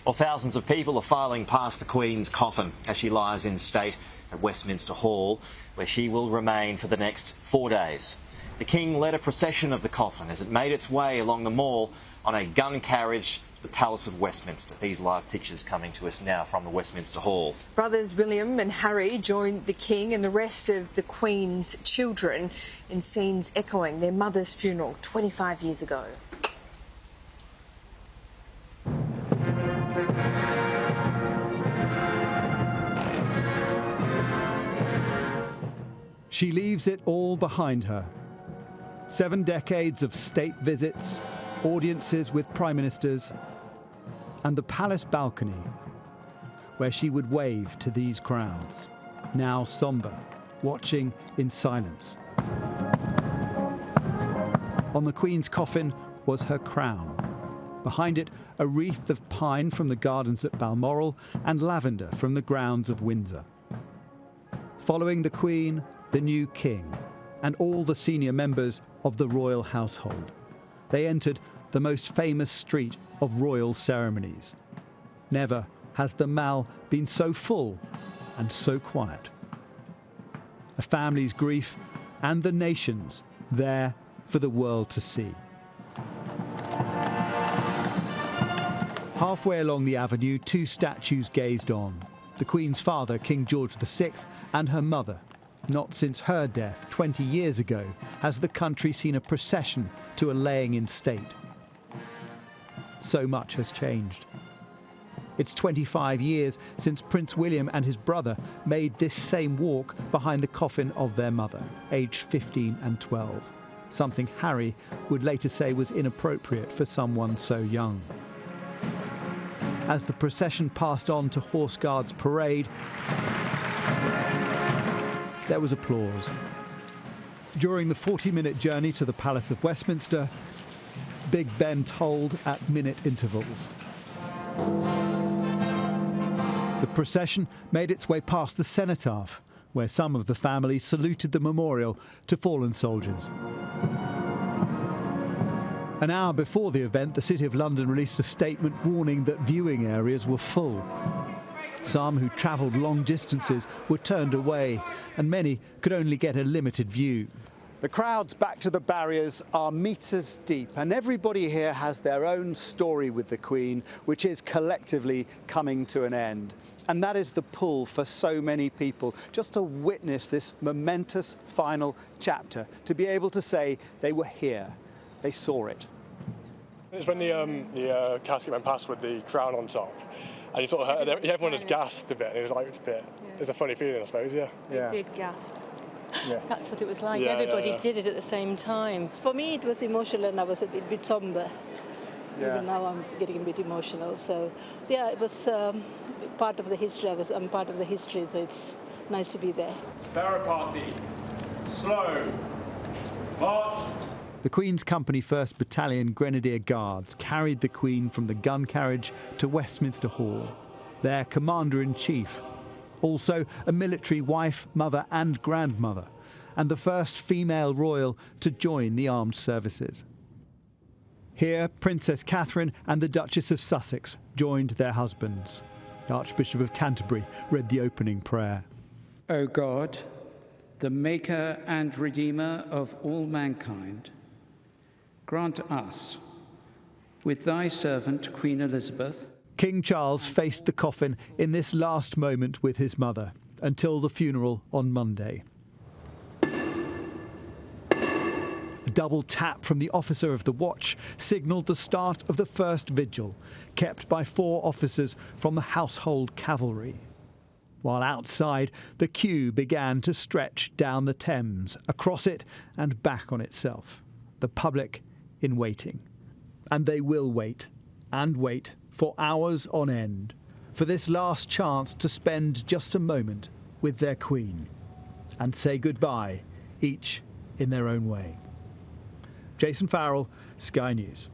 Well, thousands of people are filing past the Queen's coffin as she lies in state at Westminster Hall, where she will remain for the next 4 days. The King led a procession of the coffin as it made its way along the Mall on a gun carriage to the Palace of Westminster. These live pictures coming to us now from the Westminster Hall. Brothers William and Harry joined the King and the rest of the Queen's children in scenes echoing their mother's funeral 25 years ago. She leaves it all behind her. 7 decades of state visits, audiences with prime ministers, and the palace balcony, where she would wave to these crowds, now sombre, watching in silence. On the Queen's coffin was her crown. Behind it, a wreath of pine from the gardens at Balmoral and lavender from the grounds of Windsor. Following the Queen, the new King, and all the senior members of the royal household. They entered the most famous street of royal ceremonies. Never has the Mall been so full and so quiet. A family's grief and the nation's there for the world to see. Halfway along the avenue, 2 statues gazed on. The Queen's father, King George VI, and her mother. Not since her death 20 years ago has the country seen a procession to a laying in state. So much has changed. It's 25 years since Prince William and his brother made this same walk behind the coffin of their mother, aged 15 and 12. Something Harry would later say was inappropriate for someone so young. As the procession passed on to Horse Guards Parade, there was applause. During the 40-minute journey to the Palace of Westminster, Big Ben tolled at minute intervals. The procession made its way past the cenotaph, where some of the family saluted the memorial to fallen soldiers. An hour before the event, the City of London released a statement warning that viewing areas were full. Some who travelled long distances were turned away, and many could only get a limited view. The crowds back to the barriers are metres deep, and everybody here has their own story with the Queen, which is collectively coming to an end. And that is the pull for so many people, just to witness this momentous final chapter, to be able to say they were here, they saw it. It's when the casket went past with the crown on top. And you sort of heard, everyone just gasped a bit, and it was like, it's a funny feeling, I suppose, yeah. They did gasp. Yeah. That's what it was like. Yeah, Everybody did it at the same time. For me, it was emotional, and I was a bit somber. Yeah. Even now, I'm getting a bit emotional. So, yeah, it was part of the history. I'm part of the history, so it's nice to be there. Barra party, slow, march. The Queen's Company 1st Battalion Grenadier Guards carried the Queen from the gun carriage to Westminster Hall, their Commander-in-Chief. Also a military wife, mother and grandmother, and the first female royal to join the armed services. Here, Princess Catherine and the Duchess of Sussex joined their husbands. The Archbishop of Canterbury read the opening prayer. O God, the Maker and Redeemer of all mankind, grant us, with thy servant Queen Elizabeth. King Charles faced the coffin in this last moment with his mother until the funeral on Monday. A double tap from the officer of the watch signalled the start of the first vigil, kept by 4 officers from the household cavalry. While outside, the queue began to stretch down the Thames, across it and back on itself. The public in waiting. And they will wait, and wait, for hours on end, for this last chance to spend just a moment with their Queen, and say goodbye, each in their own way. Jason Farrell, Sky News.